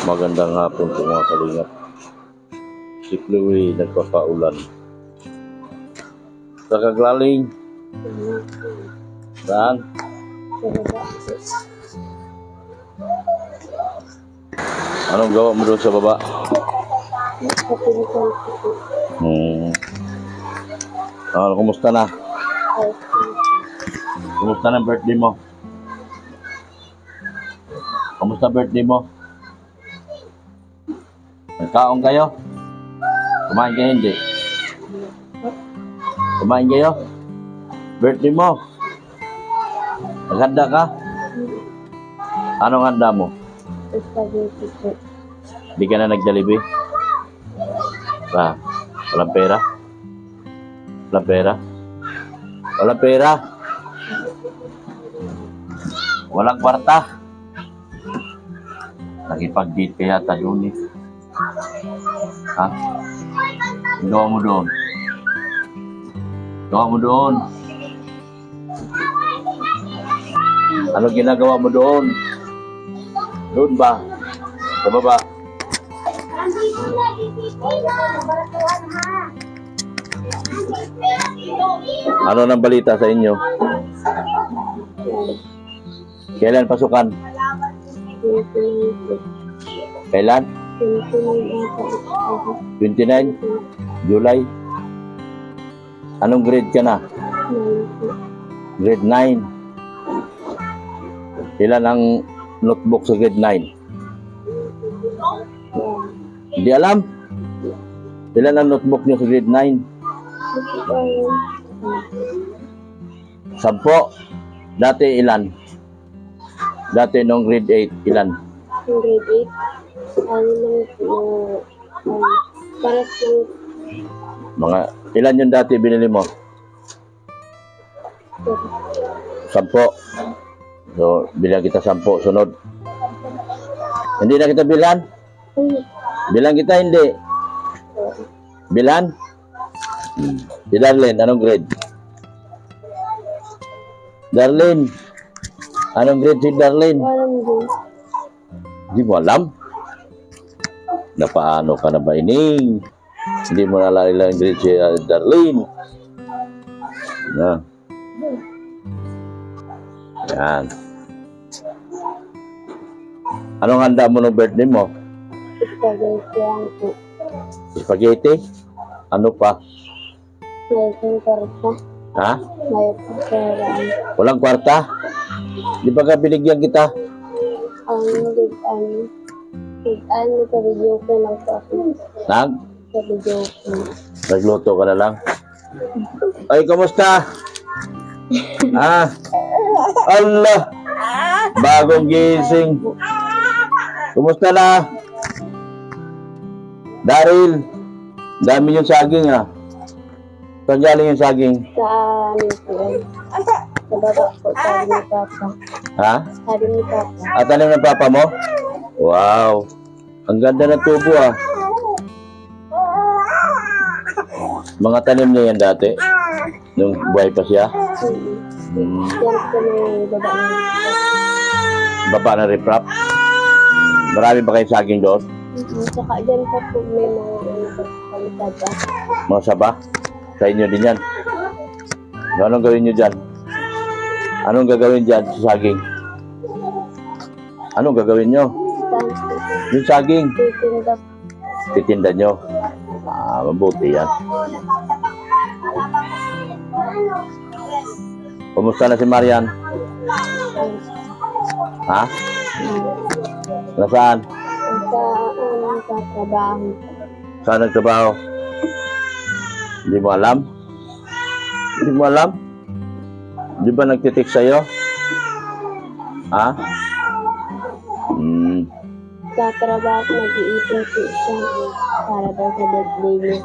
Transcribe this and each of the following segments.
Magandang hapon po mga kalingap. Si Chloe nagpapaulan. Nakaglaling. Saan? Anong gawa mo doon sa baba? Kumusta na? Kumusta na birthday mo? Kumusta birthday mo? Nagkaon kayo? Kumain kayo hindi? Kumain kayo? Birthday mo? Naghanda ka? Anong handa mo? Hindi ka na nag-Jollibee? Walang pera? Walang pera? Walang pera? Walang kwarta? Nakipag-date ka yata doon eh. Ha? Gawa mo doon? Gawa mo doon? Ano ginagawa mo doon? Doon ba? Sa baba? Ano nang balita sa inyo? Kailan pasukan? Kailan? 29? July? Anong grade ka na? Grade 9. Ilan ang notebook sa grade 9? Hindi alam? Ilan ang notebook nyo sa grade 9? 10. Dati ilan? Dati nung grade 8, ilan? Grade 8? Para sa Mga, ilan yung dati binili mo? 10. So, bilang kita 10, sunod. Hindi na kita bilan? Bilang kita hindi. Bilan? Si Darlene, anong grade? Darlene, anong grade si Darlene? Hindi mo alam? Na paano ka na ba ining? Hindi mo nalala ang grade si Darlene. Na. Yan. Anong handa mo ng birthday mo? spaghetti lang po. Spaghetti? Ano pa? Mayroong kwarta. Ha? Mayroong peraan. Walang kwarta? Di ba ka binigyan kita? Sa video ko lang po ako. Sa video ko. Nagluto ka na lang? Ay, kamusta? Allah! Bagong gising. Kumusta na? Daryl, dami yung saging Saan galing yung saging? Sa amin po. Sa baba po, sabi ni Papa. Ha? Sabi ni Papa. Tanim ng papa mo? Wow! Ang ganda ng tubo Mga tanim niya yan dati? Nung buhay pa siya? Yan po may baba na. Baba na riprap? Marami ba kayong saging doon? Saka dyan pa po may mga Mga saba? Sa inyo din yan. Anong gawin nyo dyan? Anong gagawin dyan sa saging? Anong gagawin nyo? Yung saging? Titinda nyo? Mabuti yan. Kumusta na si Marian? Ha? Nasaan? Sa trabaho. Saan nagtrabaho? Hindi mo alam? Hindi mo alam? Di ba nagtitik sa'yo? Ha? Sa trabaho, nag-iipon po siya para daw sa birthday niya.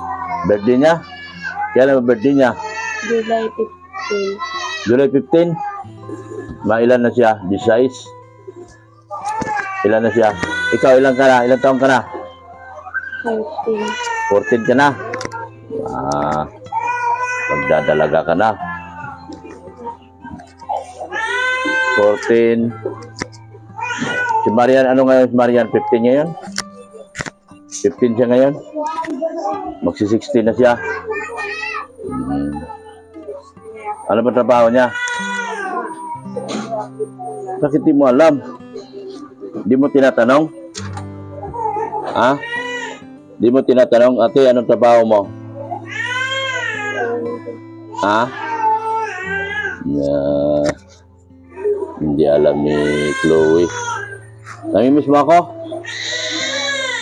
Birthday niya? Kailan ba birthday niya? July 15. July 15? Mailan na siya? 16? Ilan na siya? Ikaw, ilan ka na? Ilan taong ka na? 14. 14 ka na? Magdadalaga ka na. 14, Si Marian, ano ngayon si Marian? 15 ngayon? 15 siya ngayon? Magsi-16 na siya. Ano ba trabaho niya? Bakit di mo alam? Di mo tinatanong? Ha? Di mo tinatanong, ate, anong trabaho mo? Ha? Hindi alam ni Chloe. Namimiss mo ako?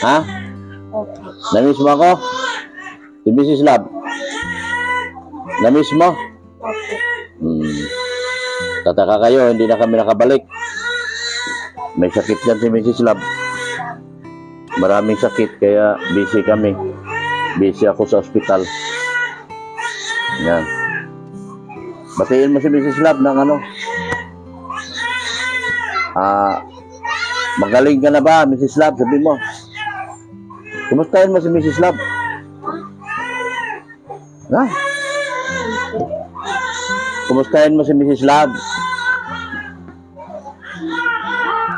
Ha? Namimiss mo ako? Si Mrs. Love? Namiss mo? Tataka kayo, hindi na kami nakabalik. May sakit yan si Mrs. Love. Maraming sakit, kaya busy kami. Busy ako sa ospital. Yan. Batiin mo si Mrs. Love ng ano? Magaling ka na ba, Mrs. Love? Sabi mo. Kumustahin mo si Mrs. Love? Ha? Kumustahin mo si Mrs. Love?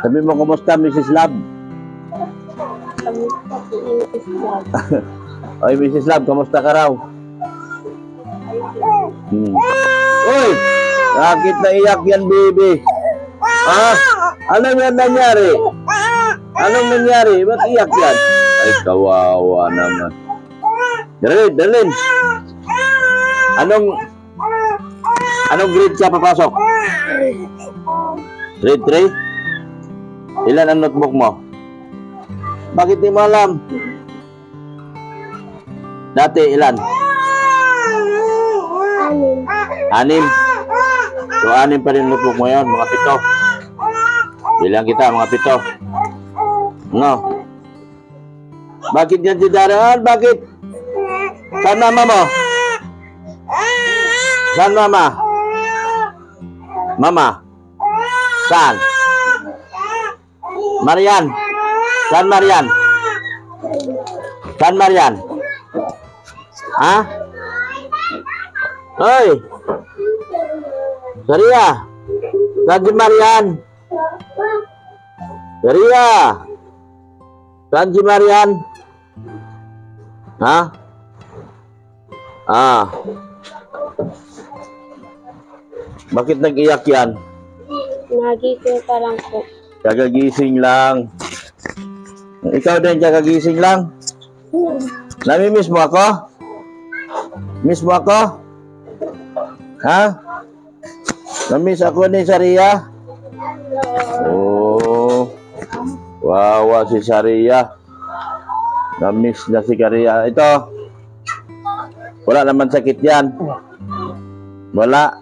Sabi mo, kumusta Mrs. Love? Kamusta po yung Mrs. Love? Oy, Mrs. Love, kamusta ka raw? Uy! Bakit naiyak yan, baby? Anong yan nangyari? Anong nangyari? Ba't iyak yan? Ay, kawawa naman. Darlene! Anong grade ka papasok? Grade 3? Ilan ang notebook mo? Bakit di mo alam? Dati ilan? 6. So 6 pa rin notebook mo yun, mga 7. Bilang kita, mga 7. No? Bakit yan si Darren? Bakit? Saan mama mo? Saan mama? Mama? Saan? Marian? Saan Marian? Saan Marian? Ha? Hoy! Saria! Saan si Marian? Saria! Saan si Marian? Ha? Bakit nag-iyak yan? Nagising pa lang po. Kagagising lang. Ikaw din, kagagising lang. Nami-miss mo ako? Miss mo ako? Ha? Namiss ako ni Saria? Oh. Wawa si Saria. Namiss na si Saria. Ito. Wala naman sakit yan. Wala.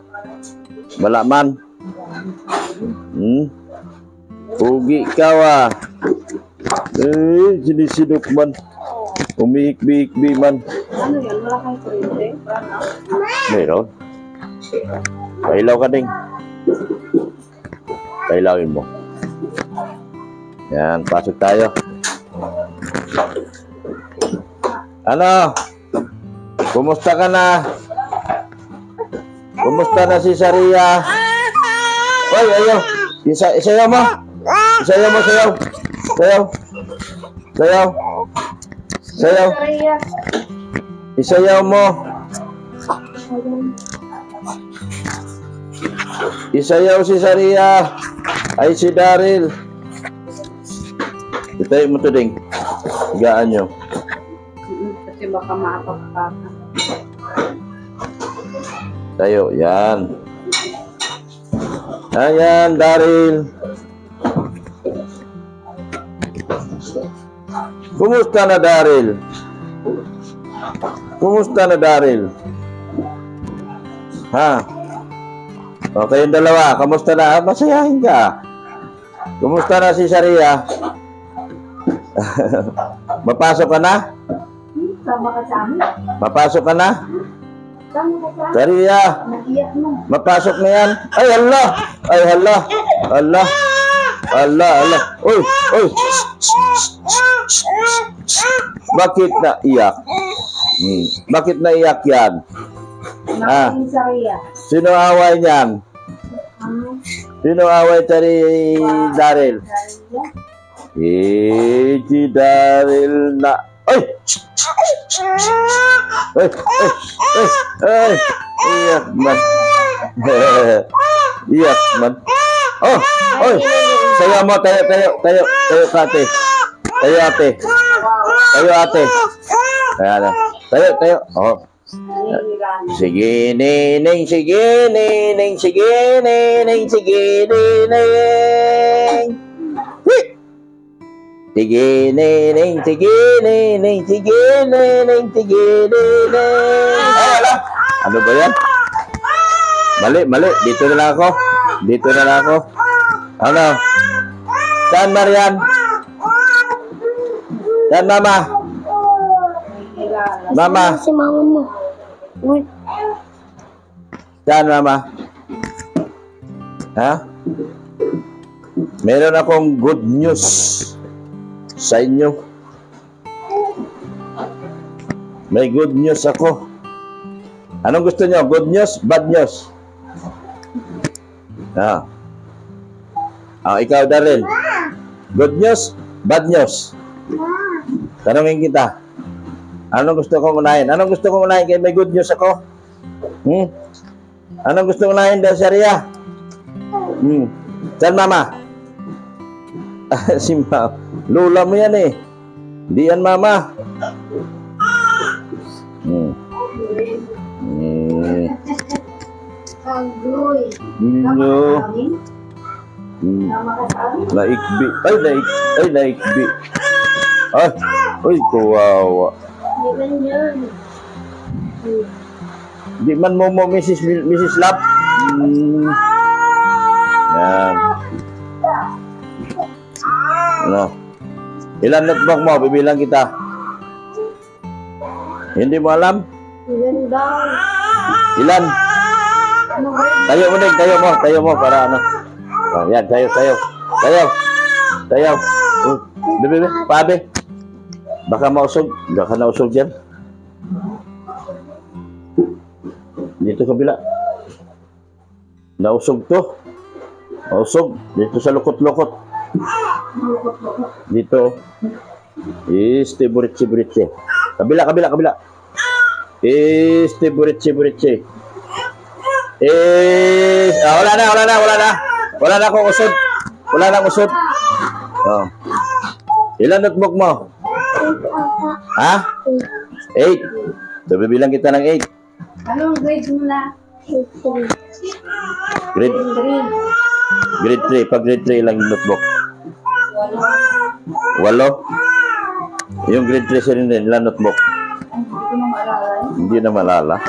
Wala man. Pugi ka sinisidok man. Umiikbi-ikbi man. Ano yan? Wala kang kurente? Meron. Pailaw ka ding. Pailawin mo. Yan, pasok tayo. Ano? Kumusta ka na? Kumusta na si Saria? Oy, ayaw. Isayaw mo. Isayaw mo, sayaw. Sayaw. Sayaw. Sayaw. Isayaw mo. Isayaw si Saria. Ay si Daryl. Itayo mo to ding. Higaan nyo. Kasi baka maapagpakan. Tayo, yan. Ayan, Daryl. Kumusta na, Daryl? Kumusta na, Daryl? Ha? O, kayong dalawa, kumusta na? Masayahin ka. Kumusta na si Saria? Mapasok ka na? Sama ka sa amin. Mapasok ka na? Sama ka sa amin. Saria, Nagiyak mo. mapasok na yan. Ay, hala! Ay, hala! Hala! Hala, hala! Uy! Uy! Bakit naiyak? Bakit naiyak yan? Nakain sa Ria. Sino away niyan? Sino away tari Daryl? Si Daryl na. Ay! Ay! Ay! Ay! Iyak man. Iyak man. Oh! Oy! Sayo mo, tayo ate. Tayo ate. Kaya na. Tayo. Oh. Sige, neneng. Sige, neneng. Sige, neneng. Sige, neneng. Sige, neneng. Sige, neneng. Sige, neneng. Sige, neneng. Ay, ala. Ano ba yan? Mali. Dito na lang ako. Ano? Saan, Marian? Saan, Mama? Mama? Si mama mo. Uy, Saan, Mama? Ha? Meron akong good news sa inyo. May good news ako. Anong gusto nyo? Good news? Bad news? Ikaw, Daryl. Good news? Bad news? Tanungin kita. Anong gusto kong unahin? Kaya may good news ako. Anong gusto kong unahin, Daryl? Saan, Mama? Si Mama. Lula mo yan eh. Hindi yan, Mama. Naikbi. Naikbi. Uy, kawawa. Di man mo Mrs. Lap. Yan. Ano? Ilan notebook mo? Bibilang kita. Hindi mo alam? Ilan? Tayo mo para ano. Yan, tayo. Bebe, pabe. Baka nausog dyan. Dito kabila. Nausog to. Dito sa lukot-lukot. Dito. Buritsi. Kabila. Buritsi. Wala na akong usod. Oh. Ilan notebook mo? 8 ata. Ha? 8. So, bibilang kita ng 8. Anong grade mo na? Grade 3. Pag grade 3, ilang notebook? 8. Yung grade 3 rin din, ilang notebook? Hindi na malala.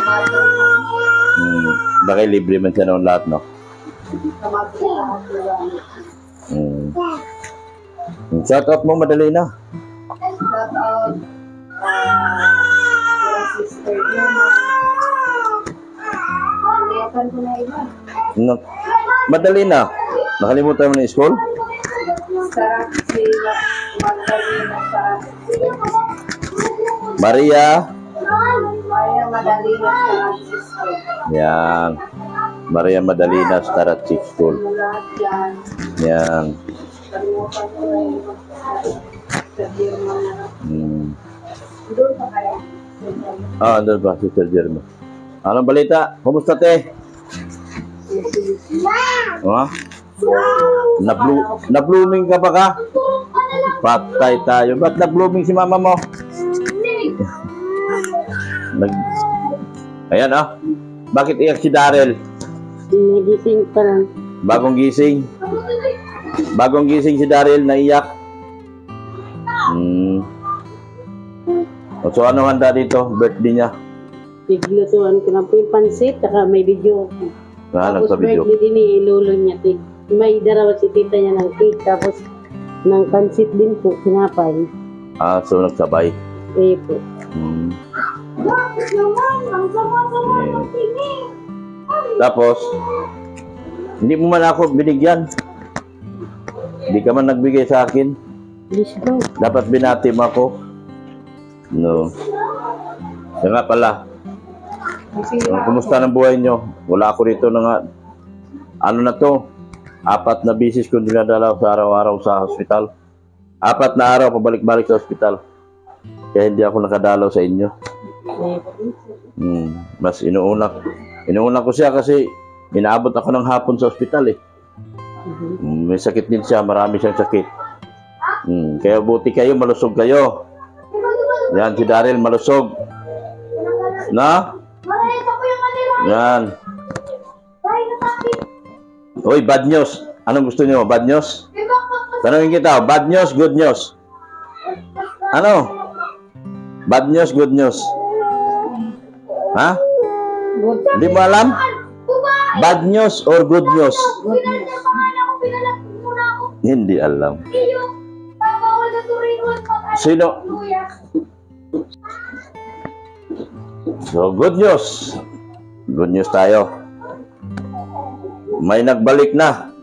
Baka libre man siya noon lahat, no? Shout out mo, madali na. Shout out sister niya. Liyakan ko na iba. No. Madali na. Nakalimutan mo na yung school? Sarap si Magdalena. Maria. Madalena sa sister. Yan. Maria Madalena Star at Six School. Lahat yan. Yan. Kalimutan ko na iba. Sa German. Doon pa kaya? Andun ba si Sir Jeremy? Anong balita? Kumusta, te? Ha? Na-blooming ka ba ka? Patay tayo. Ba't na-blooming si mama mo? Ayan, Bakit iyak si Daryl? Nagising pa lang. Bagong gising si Daryl, naiyak. So, ano handa dito? Birthday niya. Tiglutuan ko na po yung pansit, saka may video. Tapos Tapos video. birthday din ni lolo niya. May darawa si tita niya ng cake, tapos ng pansit din po, sinapay. So nagsabay. Po. Tapos, hindi mo man ako binigyan. Hindi ka man nagbigay sa akin. Please go. Dapat binati mo ako. No. Kaya nga pala, kumusta ng buhay nyo? Wala ako rito na nga. ano na to, 4 na bisis ko dinadala sa araw-araw sa hospital. 4 na araw pabalik-balik sa hospital. Kaya hindi ako nakadalaw sa inyo. Mas inuuna ko siya kasi inaabot ako ng hapon sa hospital eh. May sakit din siya, marami siyang sakit. Kaya buti kayo, malusog kayo. Yan, si Daryl malusog. Na? Yan. Uy, bad news. Anong gusto niyo? Bad news? Tanungin kita, bad news, good news? Ano? Bad news, good news? Ha? Hindi mo alam? Bad news or good news? Hindi alam. Sino? So, good news. Good news tayo. May nagbalik na.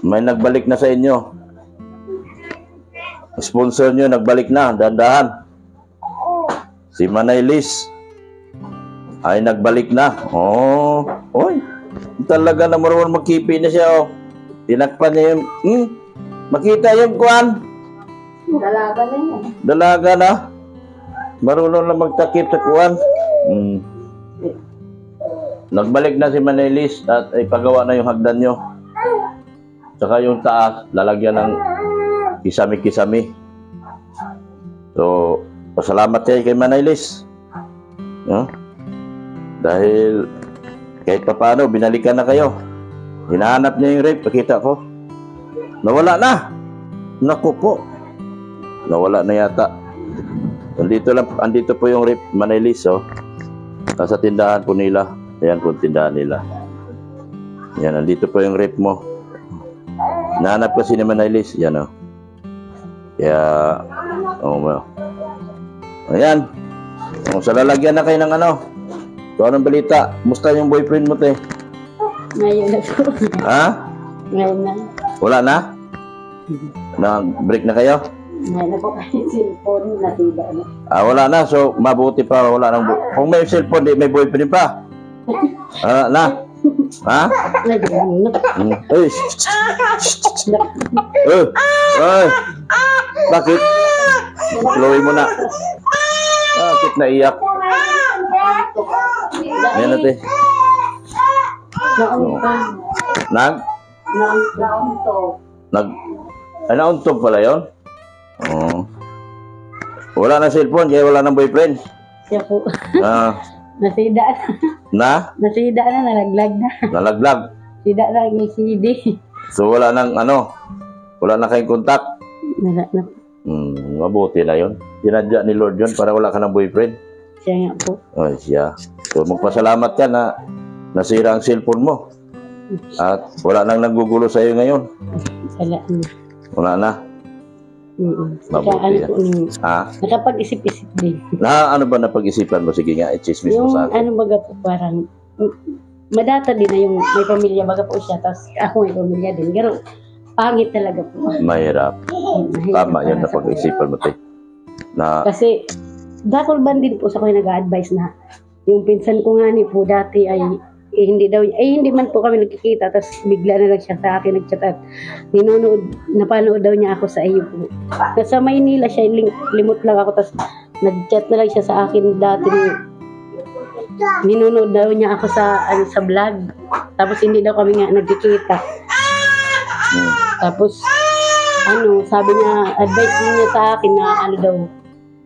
May nagbalik na sa inyo. Sponsor nyo, nagbalik na. Dandahan. Si Manay Liz ay nagbalik na. Oh, oy. Talaga na marunong magkipi na siya, oh. Tinakpan niya yung, makita yung kuwan. Dalaga na yan. Dalaga na. Marunong na magtakip sa kuwan. Nagbalik na si Manay Liz at ipagawa na yung hagdan nyo. Saka yung taas, lalagyan ng kisami-kisami. So, pasalamat kayo kay Manay Liz. No? Dahil kahit pa paano, binalikan na kayo. Hinahanap niya yung rape, pakita ko. Nawala na. Naku po. Nawala na yata. Andito po yung rape, Manay Liz, oh. Nasa tindahan po nila. Ayan po tindahan nila. Yan, andito po yung rape mo. Nahanap kasi ni Manay Liz. Yan, oh. Kaya, ayan. Sa lalagyan na kayo ng ano. So, anong balita? Musta yung boyfriend mo, te? Ngayon na po. Ha? Ngayon na. Wala na? Nag-break na kayo? Ngayon na po kasi cellphone natida na. Wala na. So, mabuti pa. Wala nang kung may cellphone, di may boyfriend pa. Na? Ha? Ngayon na. Ay! Ay! Bakit? Chloe mo na. Bakit naiyak? Ayan natin. Nauntog pala yun? Oo. Wala na cellphone, kaya wala nang boyfriend. Siya po. Nasida na. Nasida na, nalaglag na. Nalaglag. Sida na yung CD. So wala nang wala na kayong contact. Wala na. Mabuti na yun. Tinadya ni Lord yun para wala ka ng boyfriend. Siya nga po. Ay, siya. So magpasalamat ka na nasira ang cellphone mo. At wala nang naggugulo sa iyo ngayon. Wala na. Wala na. Mabuti yan. Nakapag-isip-isip din. Ano ba napag-isipan mo? Sige nga, i-chismis mo sa akin. Baga po parang madata din na yung may pamilya baga po siya, tapos ako may pamilya din. Pero pangit talaga po. Mahirap. Tama yun na pag-isipan mo, te. Kasi dakulban din po sa ko nag-a-advise na yung pinsan ko nga ni po dati ay hindi man po kami nagkikita, tapos bigla na lang siya sa akin nagchat at napanood daw niya ako sa iyo po. Nasa Maynila siya, limot lang ako, tapos nagchat na lang siya sa akin dati. Ninunood daw niya ako sa vlog, tapos hindi daw kami nga nagkikita. Tapos sabi niya, advice niya sa akin na daw,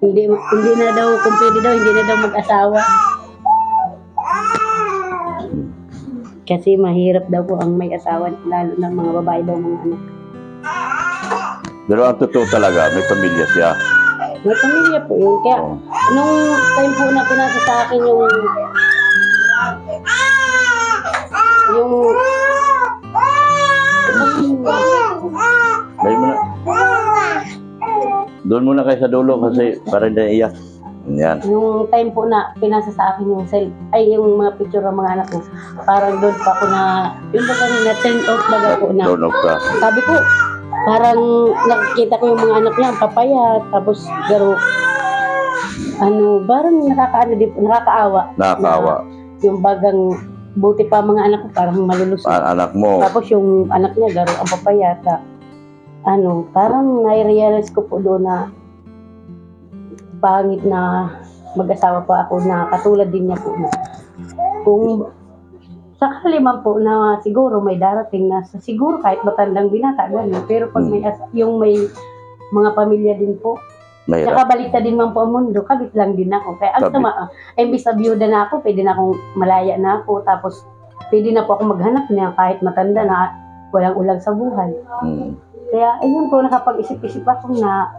hindi na daw, kung pwede daw, hindi na daw mag-asawa. Kasi mahirap daw po ang may asawa, lalo ng mga babae daw, mga anak. Pero ang totoo talaga, may pamilya siya. May pamilya po yun. Kaya, nung time po na pinasa sa akin doon muna kayo sa dulo kasi parang naiyak. Yan. Yung time po na pinasa sa akin yung mga picture ng mga anak ko, parang doon pa ako yung baga na turn off baga po na. Turn off ka. Sabi ko, parang nakikita ko yung mga anak niya, papaya, tapos garo, parang nakakaawa. Nakakaawa. Yung bagang buti pa mga anak ko parang malulusog. Anak mo. Tapos yung anak niya, garo ang papayata. Parang nai-realize ko po doon na pangit na mag-asawa pa ako na katulad din niya po na kung sakali man po na siguro may darating na siguro kahit matandang binata ganun. Pero pag yung may mga pamilya din po, Mahirap. tsaka baliktad din man po ang mundo, kabit lang din ako. Kaya ang sama, imbis na biyuda na ako, pwede na akong malaya na ako, tapos pwede na po ako maghanap na kahit matanda na walang ulang sa buhay. Kaya ayun po, nakapag-isip-isip ako na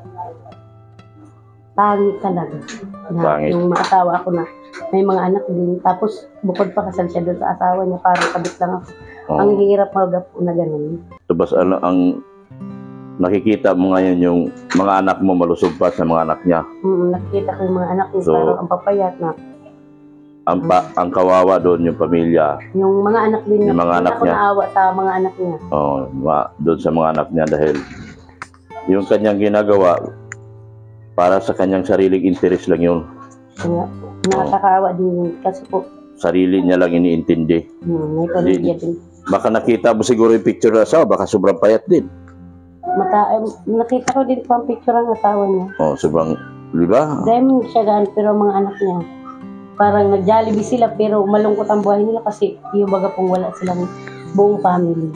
pangit talaga. Pangit. Yung asawa ako na may mga anak din. Tapos bukod pa kasal siya doon sa asawa niya, parang kabit lang ako. Ang hirap po na ganun. Tapos ang nakikita mo ngayon yung mga anak mo malusog pa sa mga anak niya. Nakikita ko yung mga anak niya, So, parang ang papayat na. Ang kawawa doon yung pamilya. Yung mga anak din niya. Yung mga anak ako niya. naawa sa mga anak niya. Doon sa mga anak niya dahil yung kanyang ginagawa para sa kanyang sariling interes lang yun. Kaya nakakaawa din yun. Kasi po, Sarili niya lang iniintindi. may pamilya din. Baka nakita mo siguro yung picture ng asawa, baka sobrang payat din. Nakita ko din po ang picture ng asawa niya. Sobrang, di ba? Diamond siya gaan, pero ang mga anak niya, parang nag-Jollibee sila, pero malungkot ang buhay nila kasi yung baga pong wala silang buong family.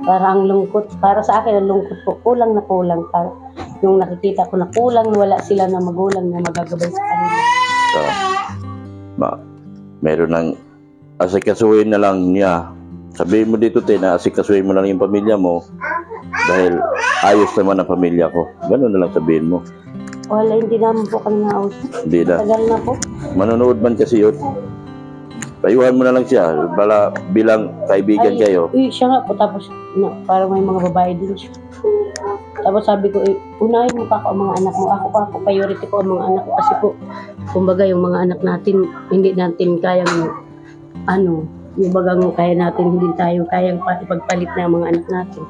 Parang lungkot. Para sa akin, ang lungkot po, kulang na kulang. Yung nakikita ko na kulang, wala sila na magulang na magagabay sa kanila. So, meron ng asikasuhin na lang niya. Sabihin mo dito, na asikasuhin mo na lang yung pamilya mo dahil ayos naman ang pamilya ko. Ganun na lang sabihin mo. Wala, hindi naman po kami nausap. Hindi na. Tagal na po. Manonood man kasi yun. Payuhan mo na lang siya. Bilang kaibigan kayo. Siya nga po, tapos parang may mga babae din siya. Tapos sabi ko, unahin mo pa ako ang mga anak mo. Ako priority ko ang mga anak ko. Kasi po, kumbaga yung mga anak natin, hindi natin kayang, yung bagang kaya natin, hindi tayo kayang ipagpalit na ang mga anak natin.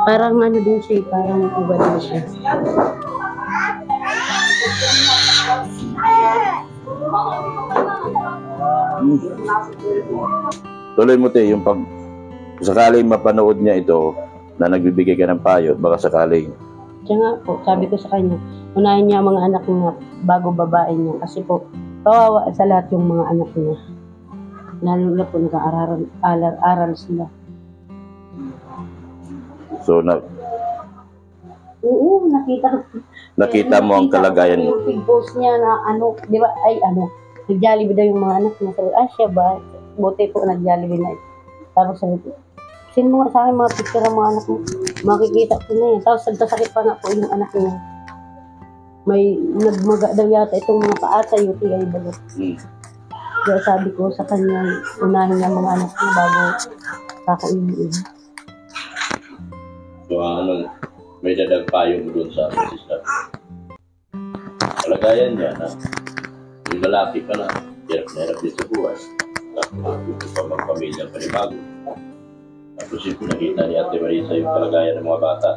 Parang din siya, parang uba din siya. Tuloy mo yung pag sakaling mapanood niya ito na nagbibigay ka ng payo, baka sakaling. Kaya nga po, sabi ko sa kanya, unahin niya ang mga anak niya bago babae niya. Kasi po, kawawa sa lahat yung mga anak niya. Lalo na po nag-aaral sila. So, Oo, nakita mo ang kalagayan mo. Yung big post niya na di ba, nag-Jollibee daw yung mga anak niya. Sabi, siya ba? Buti po nag-Jollibee na. Tapos sabi ko, sino mo nga sa akin mga picture ng mga anak mo? Makikita ko na yun. Tapos nagkasakit pa nga po yung anak niya. May nagmaga daw yata itong mga paa sa UTI bago. Kaya sabi ko sa kanya, unahin niya mga anak niya bago kakainin. So, may dadag payo mo doon sa sister. Kalagayan niya na yung lalaki ka na, hirap na hirap din sa buhay. Tapos pa magpamilya panibago. Tapos yung pinakita ni Ate Marisa yung kalagayan ng mga bata.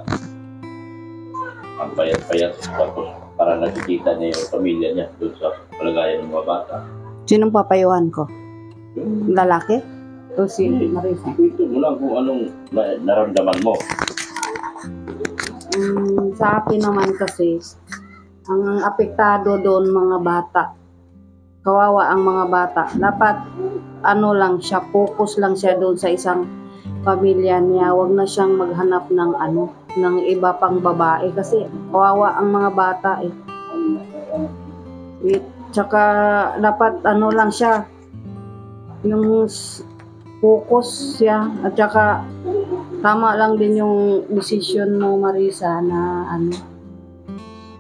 Ang payat-payat. Tapos para nakikita niya yung pamilya niya doon sa kalagayan ng mga bata. Sinong papayuhan ko? Lalaki? O si Marisa? Ito mo lang kung anong naramdaman mo. Sa akin naman kasi, ang apektado doon mga bata. Kawawa ang mga bata. Dapat lang siya, focus lang siya doon sa isang pamilya niya. Huwag na siyang maghanap ng iba pang babae kasi kawawa ang mga bata eh. Tsaka dapat lang siya, yung focus siya at tsaka tama lang din yung decision mo, Marisa, na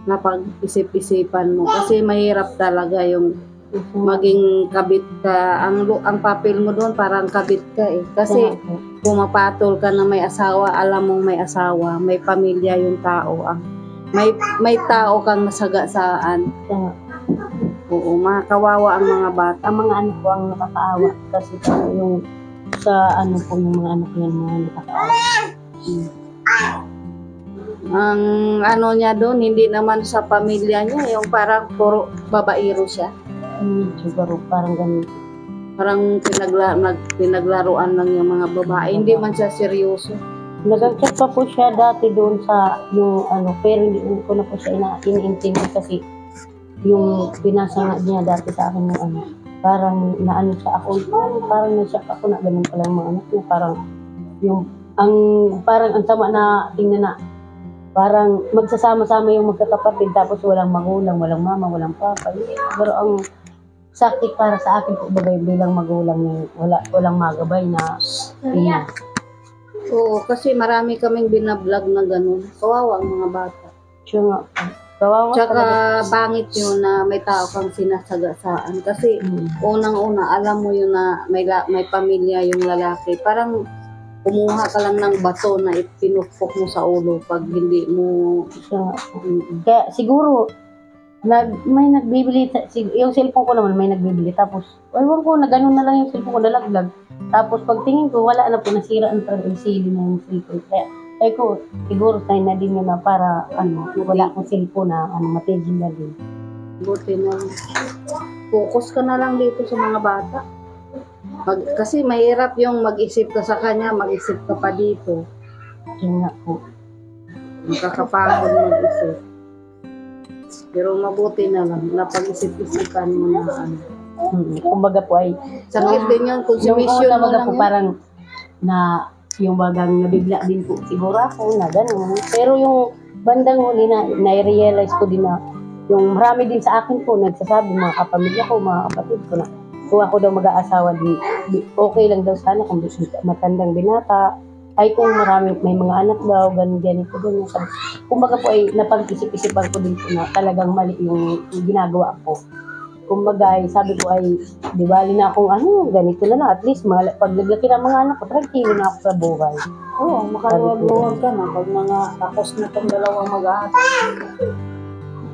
na pag-isip-isipan mo kasi mahirap talaga yung maging kabit ka. Ang papel mo doon parang kabit ka eh. Kasi pumapatol ka na may asawa, alam mong may asawa, may pamilya yung tao. May tao kang nasagasaan. Oo, makawawa ang mga bata. Ang mga anak ko ang nakakaawa kasi yung sa po ng mga anak niya mga nakakaawa. Ang niya doon, hindi naman sa pamilya niya, yung parang puro babaero siya. Siguro parang ganun. Parang pinaglaruan lang yung mga babae. Hindi man siya seryoso. Nag-chat pa po siya dati doon sa yung ano, pero hindi ko na po siya iniintindi kasi yung pinasa nga niya dati sa akin yung ano, parang naano siya ako, parang na-shock ako na ganun pala yung mga anak niya, parang yung parang ang sama na tingnan na parang magsasama-sama yung magkakapatid tapos walang magulang, walang mama, walang papa. Pero ang sakit para sa akin po bagay bilang magulang yung walang magabay na ina. Oo, kasi marami kaming binablog na ganun. Kawawa ang mga bata. Siya nga po. Kawawa Tsaka talaga. pangit yun na may tao kang sinasagasaan. Kasi unang-una, alam mo yun na may pamilya yung lalaki. Parang kumuha ka lang ng bato na ipinukpok mo sa ulo pag hindi mo... Siya nga po. Kaya siguro, may nagbibili, yung cellphone ko naman may nagbibili. Tapos, ewan ko, na ganun na lang yung cellphone ko, nalaglag. Tapos pagtingin ko, wala na po, nasira ang LCD na yung cellphone. Kaya ko, siguro sign na din yun na para, wala akong cellphone na, matigil na din. Buti na. Focus ka na lang dito sa mga bata. Kasi mahirap yung mag-isip ka sa kanya, mag-isip ka pa dito. Yun nga po. Makakapagod mag-isip. Pero mabuti na lang, napag-isip-isipan mo na ano. Kumbaga po ay, Sakit din yun, kung yung mission una mo baga lang po yun. parang na yung bagang nabigla din po siguro ako na gano'n. Pero yung bandang huli na na-realize ko din na yung marami din sa akin po nagsasabi mga kapamilya ko, mga kapatid ko na kung ako daw mag-aasawa okay lang daw sana kung matandang binata ay kung marami may mga anak daw ganito din. Kumbaga po ay napag-isip-isipan ko din po na talagang mali yung ginagawa ko. Kumbaga ay sabi ko ay di bali na akong ganito na lang at least pag naglaki ng mga anak ko tranquilo na ako sa buhay. Oo, makaluwag-luwag ka na pag mga tapos na itong dalawang mag-aasawa.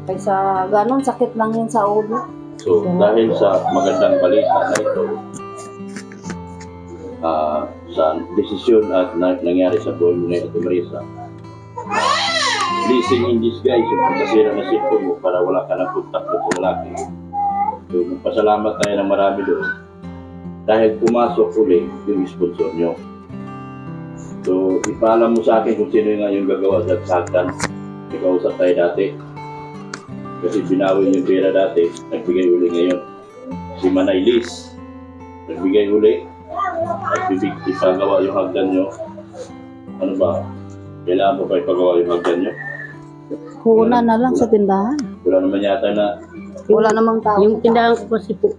Kaysa ganon, sakit lang yun sa ulo. So, dahil sa magandang balita na ito, sa desisyon at nangyari sa buhay mo na ito, Marisa, blessing in disguise yung pagkasira na cellphone mo para wala ka ng contact sa lalaki. So, magpasalamat tayo ng marami doon dahil pumasok uli yung sponsor nyo. So, ipaalam mo sa akin kung sino nga yung gagawa sa saktan. Ikausap tayo dati. Kasi binawi yung pera dati, nagbigay uli ngayon. Si Manay Liz, nagbigay uli, at ipagawa yung hagdan nyo. Ano ba? Kailangan mo pa ipagawa yung hagdan nyo? Kuna na lang sa tindahan. Wala naman yata na, Wala namang tao. Yung tindahan ko kasi po,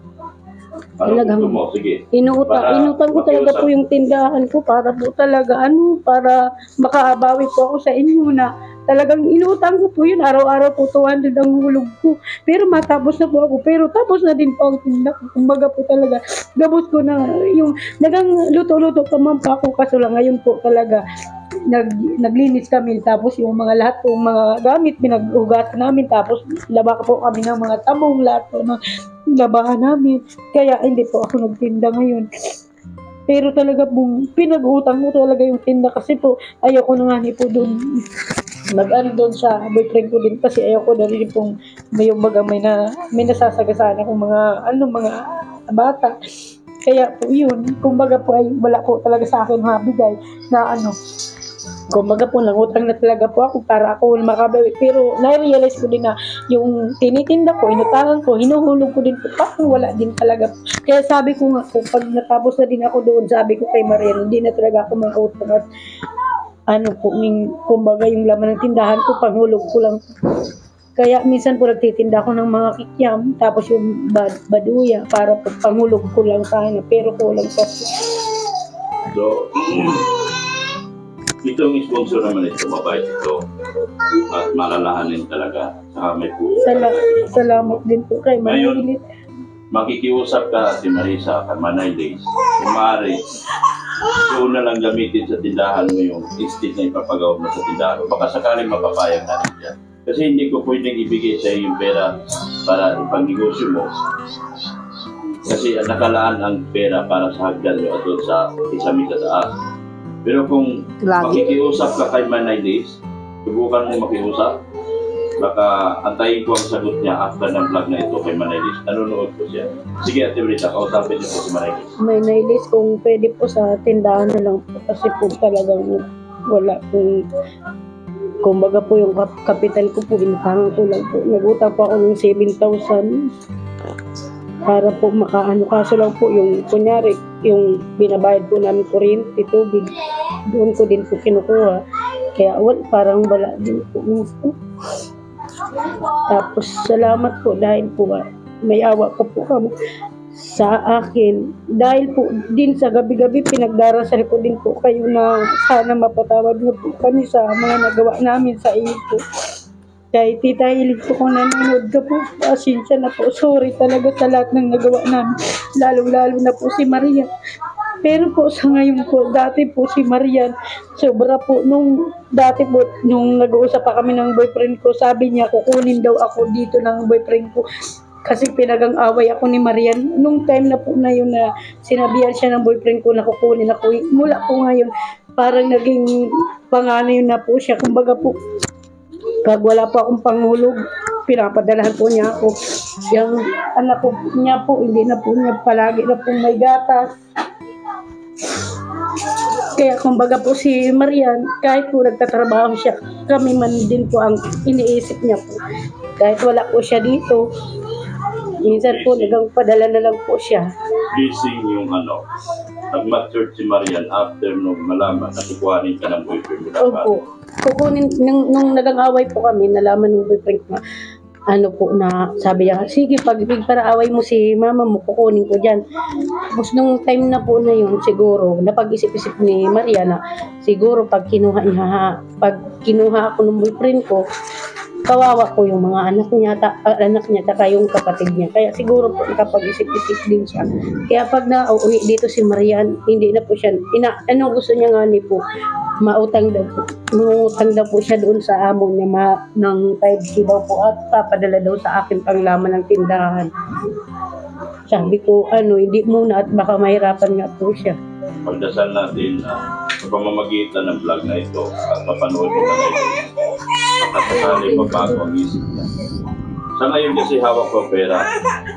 ano gusto mo? Sige. inutang ko talaga po yung tindahan ko para po talaga para makaabawi po ako sa inyo na talagang inutang ko po yun. Araw-araw po 200 ang hulog ko. Pero matapos na po ako. Pero tapos na din po ang tinda ko. Kumbaga po talaga, gabos ko na yung nagang luto-luto pa man pa ako. Kaso lang ngayon po talaga, naglinis kami. Tapos yung mga lahat po, mga gamit, pinag-ugatan namin. Tapos laba po kami ng mga tabong, lahat po ng labahan namin. Kaya hindi po ako nagtinda ngayon. Pero talaga pong pinag-utang ko talaga yung tinda kasi po ayaw ko na nga po doon doon sa boyfriend ko din kasi ayaw ko na rin pong may nasasagasaan akong mga bata. Kaya po yun, kumbaga po ay wala po talaga sa akin mabigay na kumbaga po nangutang na talaga po ako para ako makabawi. Pero na-realize ko din na yung tinitinda ko, inutangan ko, hinuhulog ko din po, parang wala din talaga. Kaya sabi ko nga po, pag natapos na din ako doon, sabi ko kay Marian, hindi na talaga ako mangutang at kumbaga yung laman ng tindahan ko, panghulog ko lang. Kaya minsan po nagtitinda ako ng mga kikyam, tapos yung baduya para po panghulog ko lang sana, pero kulang pa po. So, itong sponsor naman ito, mabait ito. At malalahanin talaga. Saka may po. Salamat din po kay Ngayon, makikiusap ka si Marisa at Manay Liz. Kung maaari, doon na lang gamitin sa tindahan mo yung instead na ipapagawa mo sa tindahan. Baka sakaling mapapayag natin dyan. Kasi hindi ko pwedeng ibigay sa iyo yung pera para ipag-negosyo mo. Kasi nakalaan ang pera para sa hagdan nyo at doon sa isami sa taas. Pero kung makikiusap ka kay Manay Liz, subukan mo makiusap. Baka antayin ko ang sagot niya after ng vlog na ito kay Manaylis. Nanonood po siya. Sige, Ate Brita, kausapin niyo po si Manaylis. May nailis kung pwede po sa tindahan na lang po kasi po talagang wala pong kumbaga po yung kapital ko po, inutangan ko lang po. Nag-utang po ako ng 7,000 para po makaano. Kaso lang po yung kunyari, yung binabayad po namin kuryente, tubig, doon ko din po kinukuha. Kaya parang wala din po. Tapos salamat po dahil po may awa pa po kami sa akin. Dahil po din sa gabi-gabi pinagdarasal ko din po kayo na sana mapatawad na po kami sa mga nagawa namin sa iyo po. Kay Tita Hilig po kung nanonood ka po, pasensya na po. Sorry talaga sa lahat ng nagawa namin. Lalo-lalo na po si Maria. Pero po sa ngayon po, dati po si Marian, sobra po, dati po, nung nag-uusap pa kami ng boyfriend ko, sabi niya, kukunin daw ako dito ng boyfriend ko. Kasi pinagang-away ako ni Marian. Nung time na po na yun na sinabihan siya ng boyfriend ko na kukunin ako, mula po ngayon, parang naging panganay na po siya. Kumbaga po, pag wala po akong panghulog, pinapadalahan po niya ako. Yung anak ko niya po, hindi na po niya palagi na po may gatas. Kaya kumbaga po si Marian, kahit po nagtatrabaho siya, kami man din po ang iniisip niya po. Kahit wala po siya dito, minsan po nagpadala na lang po siya. Blessing yung nag-mature si Marian after nung malaman na kukuhanin ka ng boyfriend mo. Opo. Kukunin, nung nagang-away po kami, nalaman ng boyfriend ko, na sabi niya, sige, pag para away mo si mama mo, kukunin ko dyan. Tapos nung time na po na yun, siguro, napag-isip-isip ni Maria na, siguro pag kinuha ako ng boyfriend ko, kawawa ko yung mga anak niya, taka yung kapatid niya. Kaya siguro po nakapag-isip-isip din siya. Kaya pag nauwi dito si Marian, hindi na po siya, gusto niya nga ni po, mangutang daw po siya doon sa amo niya ng 5K daw po at papadala daw sa akin panglaman ng tindahan. Sabi ko, hindi muna at baka mahirapan nga po siya. Pagdasal natin sa pamamagitan ng vlog na ito at mapanood mo na ito, makasasali mabago ang isip niya. Sa ngayon kasi hawak ko pera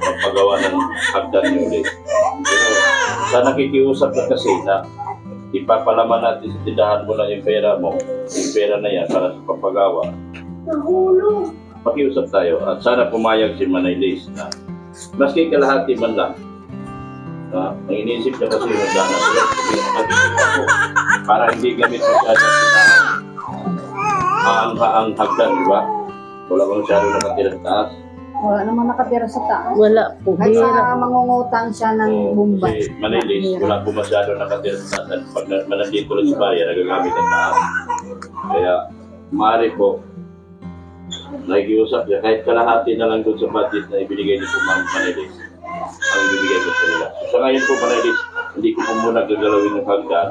pagpagawa ng hagdan niyo ulit. Pero sa nakikiusap na kasi na ipapalaman natin sa tindahan mo na yung pera mo, yung pera na yan para sa pagpagawa. Pakiusap tayo at sana pumayag si Manaylis na maski kalahati man lang. Ang iniisip niya kasi yung dana para hindi gamit sa tindahan. Ang hagdan, di ba? Wala bang masyado nakatira sa taas? Wala naman nakatira sa taas. Wala po. At sa mangungutang siya ng Bombay. Si Manaylis, wala po masyado nakatira sa taas. Pag nandito lang si Maria, nagagamit ang taas. Kaya, maaari po, nakikiusap niya, kahit kalahati na lang doon sa budget na ibinigay niyo po Manaylis, ang ibibigay ko sa nila. So, sa ngayon po, Manaylis, hindi ko po muna gagalawin ng hagdan.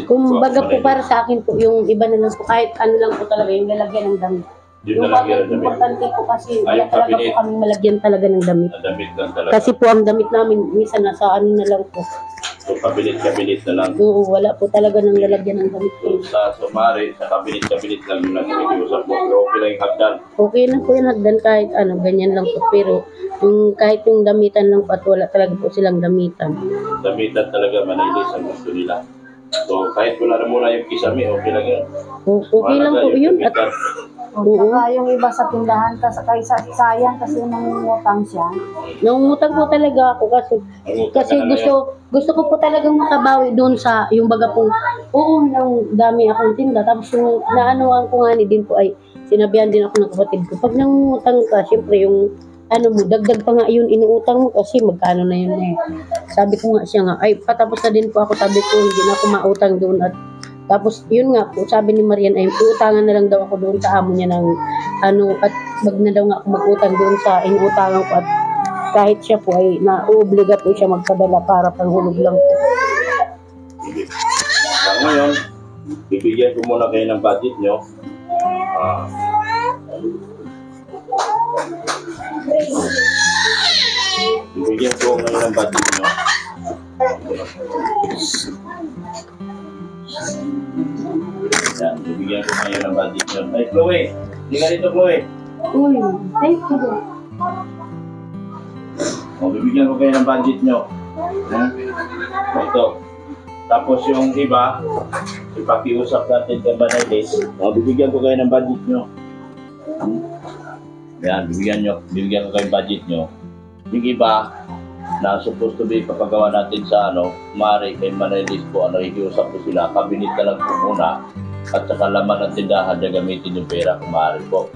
Kung baga po para sa akin po, yung iba na lang po, kahit lang po talaga, yung lalagyan ng damit. Yung bakit importante po kasi wala talaga po kami malagyan talaga ng damit. Damit lang talaga. Kasi po ang damit namin, minsan nasa na lang po. So, kabinet na lang. Oo, wala po talaga ng lalagyan ng damit po. So, sa sumari, sa kabinet lang yung nakikiusap mo. Pero okay lang yung hagdan. Okay na po yung hagdan kahit ganyan lang po. Pero kahit yung damitan lang po at wala talaga po silang damitan. Damitan talaga Manaylis ang gusto nila. So, kahit wala na muna yung kisame, okay lang yan. Okay lang po yun. At Saka yung iba sa tindahan, kaysa sayang kasi nangungutang siya. nangungutang po talaga ako kasi gusto ko po talagang makabawi doon sa yung baga po, nang dami akong tinda. Tapos yung naanoan ko nga din po ay sinabihan din ako ng kapatid ko. Pag nangungutang ka, syempre yung dagdag pa nga yun inuutang mo kasi magkano na yun eh. Sabi ko nga siya nga, ay patapos na din po ako, sabi ko hindi na ako mautang doon at tapos yun nga po, sabi ni Marian ay uutangan na lang daw ako doon sa amo niya ng at wag na daw nga ako mag-utang doon sa inuutangan ko at kahit siya po ay nauobliga po siya magpadala para panghulog lang po. Ngayon, bibigyan ko muna kayo ng budget nyo. Bibigyan ko ngayon ng budget nyo. Yan, bibigyan ko kayo ng budget nyo. Ay, Chloe! Hindi ka dito, Chloe. Uy, thank you po. O, bibigyan ko kayo ng budget nyo. Ito. Tapos yung iba, ipakiusap natin kay Manaylis. O, bibigyan ko kayo ng budget nyo. Yan, bibigyan ko kayo ng budget nyo. Yung iba, na supposed to be papagawa natin sa maaari kay Manaylis po, ikiusap ko sila, kabinit na lang po muna. At saka laman ng tindahan na gamitin yung pera kung maaari po.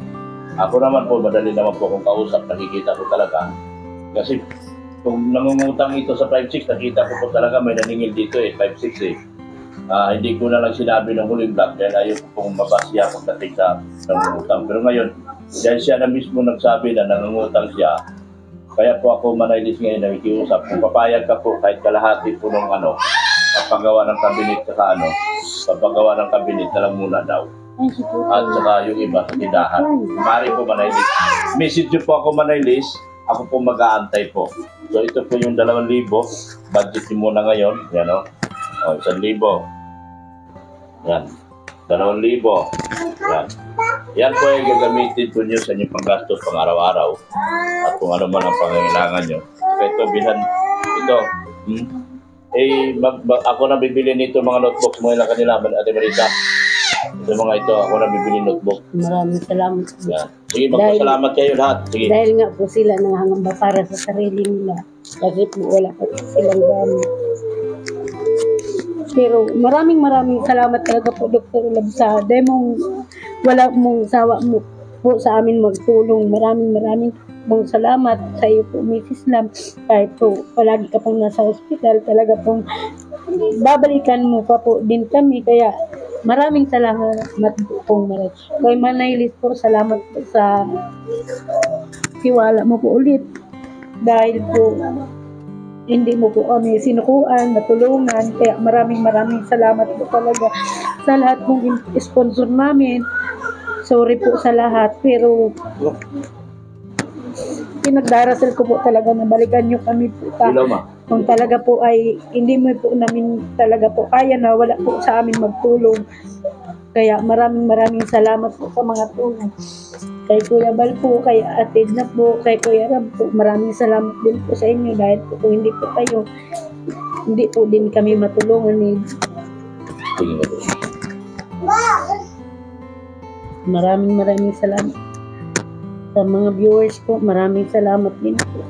Ako naman po, madali naman po kung kausap, nakikita ko talaga. Kasi kung nangungutang ito sa 5-6, nakita ko po talaga may naningil dito 5-6 eh. Hindi ko na lang sinabi ng huling vlog dahil ayaw ko pong mabasya pagdating sa nangungutang. Pero ngayon, dahil siya na mismo nagsabi na nangungutang siya, kaya po ako Manaylis ngayon nakikiusap. Kung papayag ka po kahit kalahati po ng papagawa ng kabinet saka papagawa ng kabinet na lang muna daw. At saka yung iba sa tindahan. Mari po Manaylis. Message nyo po ako Manaylis. Ako po mag-aantay po. So ito po yung 2,000. Budget nyo muna ngayon. Yan o. 1,000. Yan. 2,000. Yan. Yan po ay gagamitin po nyo sa inyong panggastos pang araw-araw. At kung ano man ang pangangailangan nyo. So ito, bilhan. Ito. Ako na bibili nito mga notebooks mo na kanila, Ate Marisa. Ito mga ito, ako na bibili notebook. Maraming salamat. Yan. Sige, magpasalamat kayo lahat. Sige. Dahil nga po sila nangangamba para sa sarili nila. Kasi po wala pa silang gamit. Pero maraming salamat talaga po Dr. Labsa. Dahil wala mong sawa mo po sa amin magtulong. Maraming mong salamat sa iyo po Mrs. Lam. Kahit po palagi ka pong nasa hospital, talaga pong babalikan mo pa po din kami. Kaya maraming salamat po Maray. Kay Manaylis po, salamat po sa tiwala mo po ulit. Dahil po hindi mo po kami sinukuan, natulungan. Kaya maraming salamat po talaga sa lahat ng sponsor namin. Sorry po sa lahat, pero pinagdarasal ko po talaga na balikan nyo kami po. Kung talaga po ay hindi mo po namin talaga po kaya na wala po sa amin magtulong. Kaya maraming salamat po sa mga tulong. Kay Kuya Bal po, kay Ate na po, kay Kuya Rab po, maraming salamat din po sa inyo dahil po kung hindi po kayo, hindi po din kami matulungan ni. Maraming salamat. Sa mga viewers po, maraming salamat din po.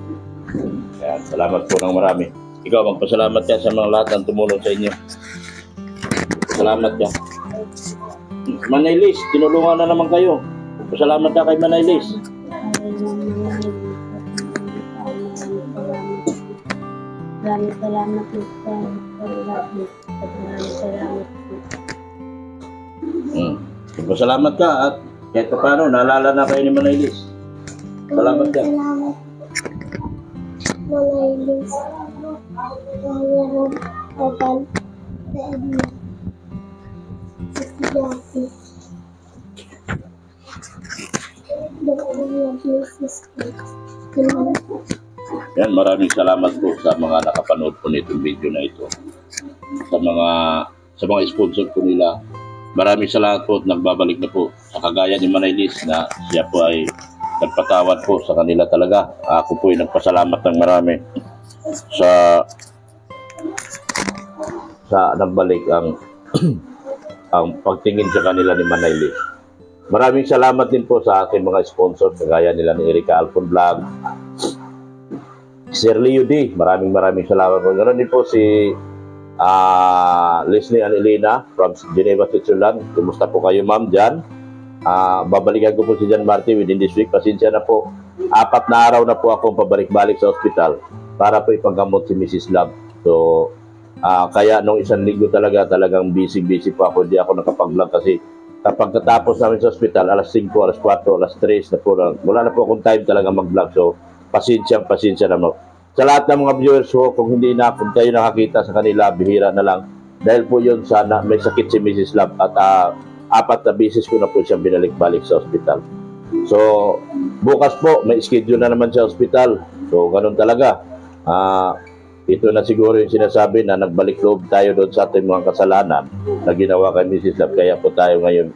Yan, salamat po ng marami. Ikaw, magpasalamat ka sa mga lahat ng tumulong sa inyo. Salamat ka. Manaylis, tinulungan na naman kayo. Magpasalamat ka kay Manaylis. Maraming salamat po sa lahat. Maraming salamat po. Magpasalamat ka at kahit pa paano, naalala na kayo ni Manaylis. Salamat ka. Salamat. Manaylis. Mayroon kapal sa inyo. Estudyante. Yan, maraming salamat po sa mga nakapanood po nitong video na ito. Sa mga sponsor po nila. Maraming salamat po at nagbabalik na po sa kagaya ni Manaylis na siya po ay nagpatawad po sa kanila talaga. Ako po ay nagpasalamat ng marami sa nagbalik ang pagtingin sa kanila ni Manaylis. Maraming salamat din po sa aking mga sponsor kagaya nila ni Erika Alfon Vlog, Sir Leo D. Maraming salamat po. Ganoon din po si Leslie and Elena from Geneva, Switzerland. Kumusta po kayo ma'am dyan? Babalikan ko po si John Marty within this week. Pasensya na po. 4 na araw na po akong pabalik-balik sa ospital para po ipanggamot si Mrs. Love. So, kaya nung 1 linggo talagang busy po ako. Hindi ako nakapag-vlog kasi kapag katapos namin sa ospital, alas 5, alas 4, alas 3 na po lang. Wala na po akong time talaga mag-vlog. So, pasensya na mo. Sa lahat ng mga viewers ko, kung kayo nakakita sa kanila, bihira na lang. Dahil po yun, sana may sakit si Mrs. Love at 4 na beses ko na po siyang binalik-balik sa ospital. So, bukas po, may schedule na naman sa ospital. So, ganun talaga. ito na siguro yung sinasabi na nagbalik loob tayo doon sa ating mga kasalanan na ginawa kay Mrs. Love. Kaya po tayo ngayon,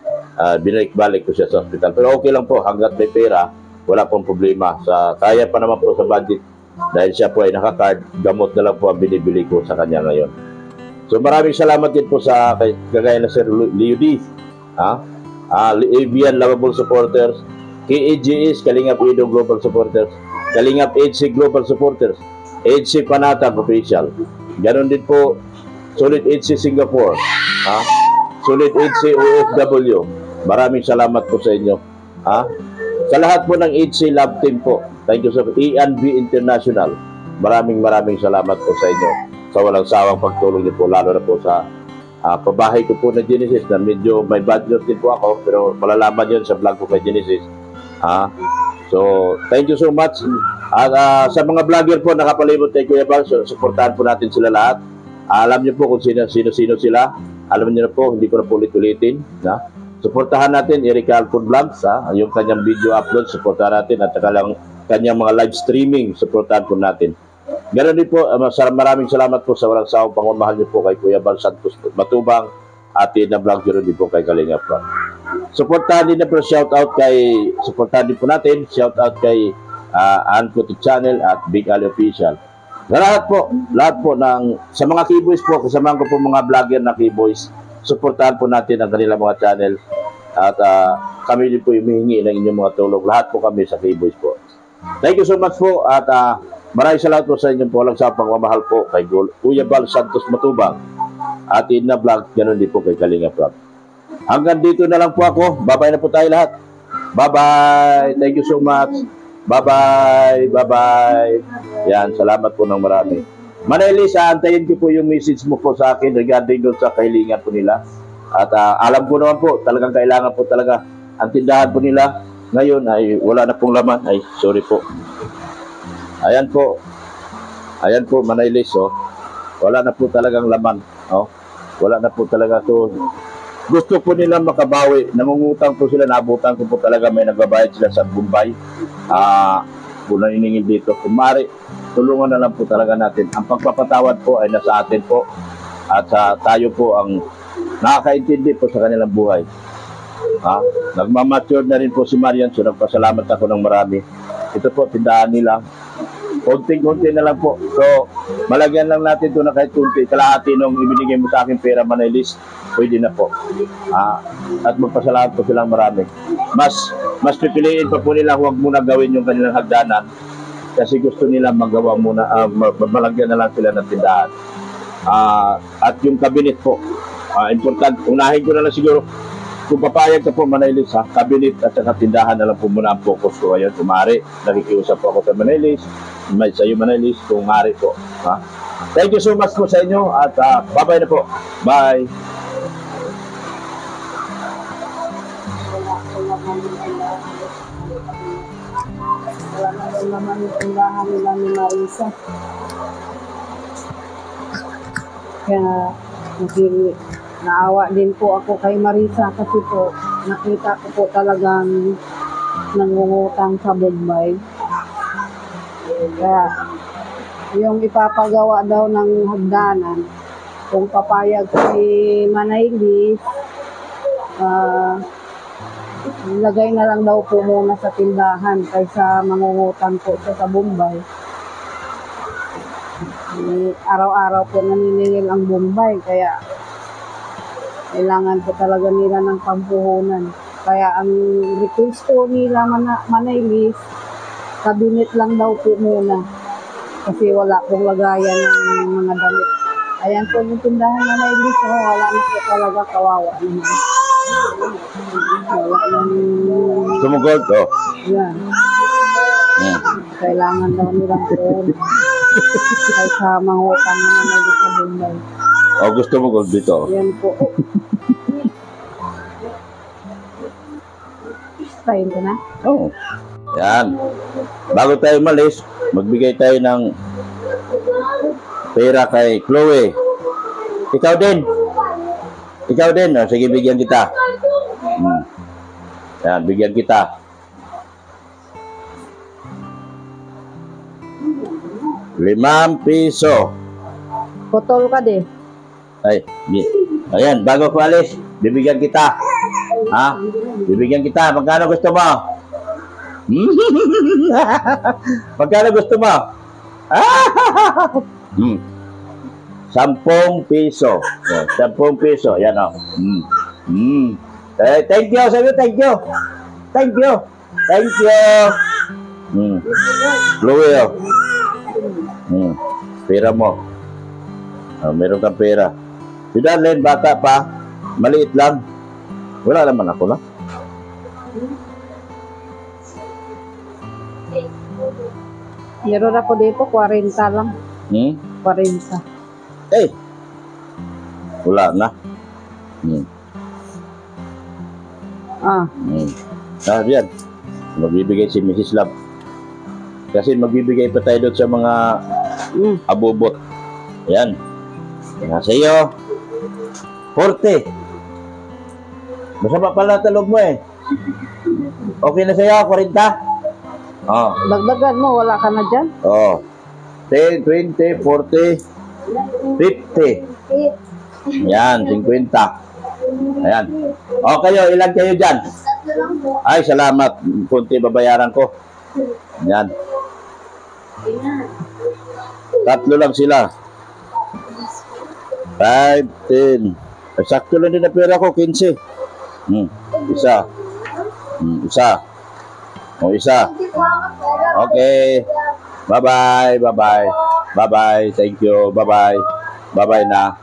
binalik-balik ko siya sa hospital. Pero okay lang po, hanggat may pera, wala pong problema. Kaya pa naman po sa budget dahil siya po ay nakakard, gamot na lang po ang binibili ko sa kanya ngayon. So maraming salamat din po sa kagaya na Sir Leo D. Avian Lovable Supporters, KAGS, Kalingap Edo Global Supporters, Kalingap HC Global Supporters, HC Panatag Official. Ganon din po, Solid HC Singapore, Solid HC OFW. Maraming salamat po sa inyo. Sa lahat po ng HC Love Team po, thank you sa E&B International. Maraming salamat po sa inyo sa walang sawang pagtulong niyo po, lalo na po sa pabahay ko po na Genesis na medyo may bad news din po ako, pero malalaman yun sa vlog ko kay Genesis. So, thank you so much. At sa mga vlogger po nakapalibot kay Kuya Bal, suportahan po natin sila lahat. Alam niyo po kung sino sila. Alam niyo na po, hindi ko na po ulit-ulitin. Suportahan natin Eric Alfon Vlogs, yung kanyang video upload, suportahan natin. At saka lang kanyang mga live streaming, suportahan po natin. Ganoon din po, maraming salamat po sa walang sawang pangmamahal niyo po kay Kuya Bal Santos Matubang at na vlog din po kay Kalinga Vlog. Suportahan din po, suportahan din po natin, shout out kay Ancotic Channel at Big Ali Official. Lahat po sa mga keyboys po, kasamahan ko po mga vlogger na keyboys, suportahan po natin ang kanilang mga channel at kami din po humihingi ng inyong mga tulong. Lahat po kami sa keyboys po. Thank you so much po at maraming salamat po sa inyong po walang sawang pagmamahal po kay Kuya Bal Santos Matubang at na vlog, ganoon din po kay Kalinga Vlog. Hanggang dito na lang po ako. Bye-bye na po tayo lahat. Bye-bye. Thank you so much. Bye-bye. Bye-bye. Yan, salamat po ng marami. Manailis, antayin ko po yung message mo po sa akin regarding doon sa kahilingan po nila. At alam ko naman po, talagang kailangan po talaga ang tindahan po nila. Ngayon ay wala na pong laman. Ay, sorry po. Ayan po. Ayan po, Manailis. Wala na po talagang laman. Wala na po talaga to. Gusto po nila makabawi. Nangungutang po sila, naabutan ko po talaga, may nagbabayad sila sa Bombay. Kung naniningil dito, kung maaari, tulungan na lang po talaga natin. Ang pagpapatawad po ay nasa atin po. At tayo po ang nakakaintindi po sa kanilang buhay. Nagmamature na rin po si Marian, so nagpasalamat ako ng marami. Ito po, tindahan nila. Konting-konti na lang po. So, malagyan lang natin ito na kahit kunti. Kalahati nung ibinigay mo sa akin pera, Manailis, pwede na po. At magpasalamat po silang marami. Mas pipiliin pa po nila huwag muna gawin yung kanilang hagdanan kasi gusto nila magawa muna, malagyan na lang sila ng tindahan. At yung cabinet po, important, unahin ko na lang siguro, kung papayag ka po, Manailis, cabinet at saka tindahan na lang po muna ang focus ko ngayon. Kung maaari, nakikiusap po ako sa Manailis, sa iyo Manailis, kung maaari po. Thank you so much po sa inyo at bye-bye na po. Bye! Wala na naman yung tindahan nila ni Marisa. Kaya naawa din po ako kay Marisa kasi po nakita ko po talagang nangungutang sa Bombay. Kaya yung ipapagawa daw ng hagdanan, kung papayag si Manailis, lagay na lang daw po muna sa tindahan kaysa mangungutang po siya sa Bombay. Araw-araw po naniningil ang Bombay, kaya kailangan po talaga nila ng pampuhunan. Kaya ang request po nila Manailis, cabinet lang daw po muna. Kasi wala pong lagayan ng mga damit. Ayan po yung tindahan Manailis. Wala na po talaga, kawawa naman. Wala na. Tumugod, Yan. Kailangan daw nilang po. Kaysa mangutang na Manailis sa Bombay. Gusto mo gold dito? Yan po. Tayin ko na? Yan. Bago tayo malis, magbigay tayo ng pera kay Chloe. Ikaw din. Sige, bigyan kita. Yan, bigyan kita. 5 piso. Putol ka di. Ay, ayan, bago ko alis, bibigyan kita. Ha? Bibigyan kita. Magkano gusto mo? Magkano gusto mo? 10 piso. 10 piso. Yan o. Thank you. Sabi mo, thank you. Thank you. Thank you. Chloe, oh. Pera mo. Meron kang pera. Si Darlene, bata pa. Maliit lang. Wala naman ako na. Meron ako dito, 40 lang. 40. Eh. Wala na. Yan. Magbibigay si Mrs. Love. Kasi magbibigay pa tayo doon sa mga abubot. Ayan. Nasa iyo. 40. Masama pala talog mo eh. Okay na sa'yo, 40? Oh. Dagdagan mo, wala ka na dyan. Oh. 10, 20, 40, 50. Yan, 50. Ayan. O kayo, ilan kayo dyan? Ay, salamat. Kunti babayaran ko. Yan. 3 lang sila. 5, 10. Sakto lang din na pera ko, 15. Isa. Isa. O, isa. Okay. Bye-bye. Bye-bye. Bye-bye. Thank you. Bye-bye. Bye-bye na.